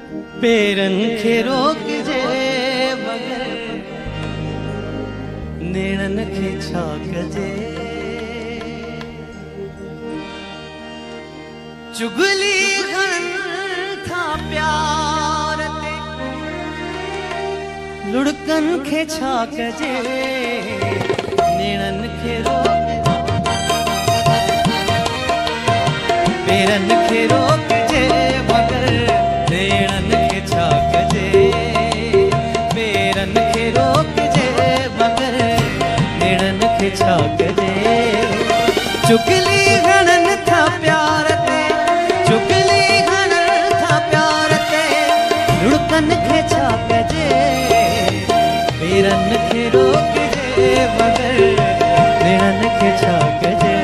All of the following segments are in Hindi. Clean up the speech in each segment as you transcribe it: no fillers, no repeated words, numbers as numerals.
पेरन खे रोक जे मगर नेणन खे छा कजे। चुगली घणन था प्यार ते लुड़कन खे छा कजे। नेणन खे रोक पेरन खे रोक जे मगर नेणन खे छा कजे। पेरन खे रोक जे मगर नेणन खे छा कजे। चुगली घणन था प्यार ते चुगली घणन था प्यार ते लुड़कन खे छा कजे। पेरन खे रोक जे मगर नेणन खे छा कजे।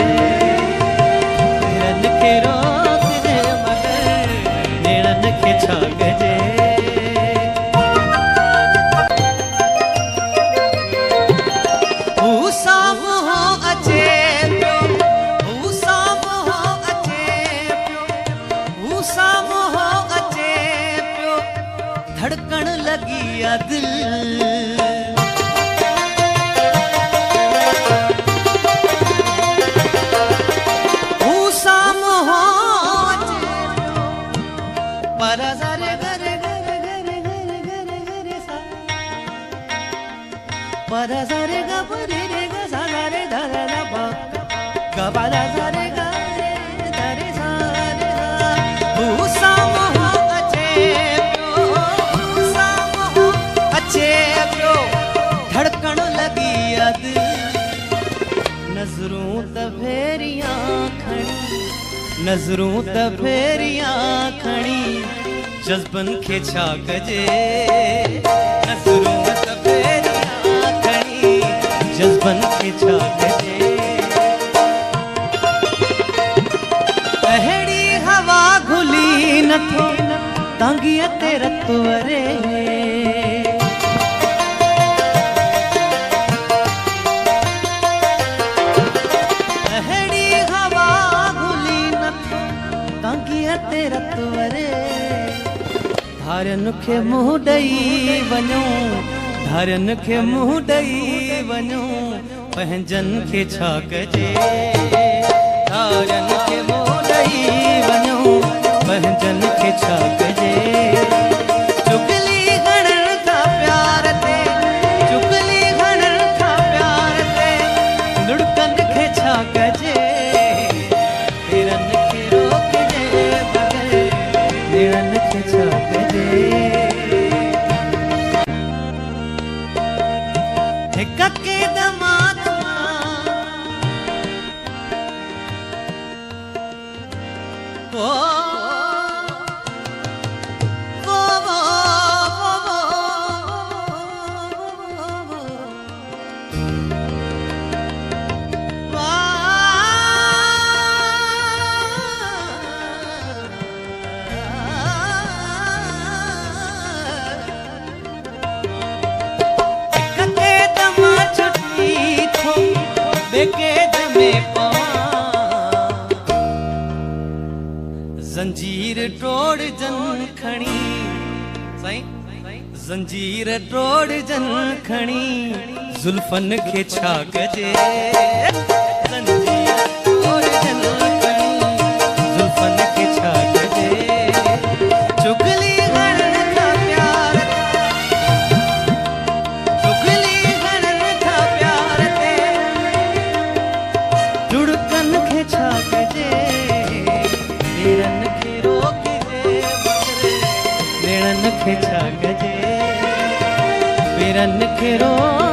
पेरन खे रोक जे मगर नेणन खे छा कजे। हू साम्हूं अचे पियो हू साम्हूं अचे पियो हू साम्हूं अचे पियो धड़कण लगी आ दिल। Para zare ga pare re ga sa ga re da da da ba ga ba da zare ga da re sa re ga। hu saamho ache pyo धड़कन लगी याद। नजरों त फेरियां खणी नजरों त फेरियां खणी जज्बन खे छा कजे। नजरों त फेरियां जज्बन खे छा कजे। अहिड़ी हवा घुली नथो तांगीअ ते रत वरे। अहिड़ी हवा घुली नथो तांगीअ ते रत वरे। धारन खे मुंहुं ॾेई वञो धारन खे मुंहुं ॾेई वञो पंहिंजन खे छा कजे। धारन खे मुंहुं ॾेई वञो पंहिंजन खे छा कजे। चुगली घणन था प्यार ते चुगली घणन था प्यार ते लुड़कन खे छा कजे। पेरन खे रोक जे मगर नेणन खे छा कजे। कके दमाद ओ बेके जमे पवा जंजीर तोड़ जन खणी साईं जंजीर तोड़ जन खणी जुल्फन खे छा कजे। जंजीर तोड़ जन खणी जुल्फन खे छा कजे। चुगली घणन था प्यार चुगली घणन था प्यार ते लुड़कन खे छा कजे। पेरन खे रोक जे मगर नेणन खे छा कजे। पेरन खे रोक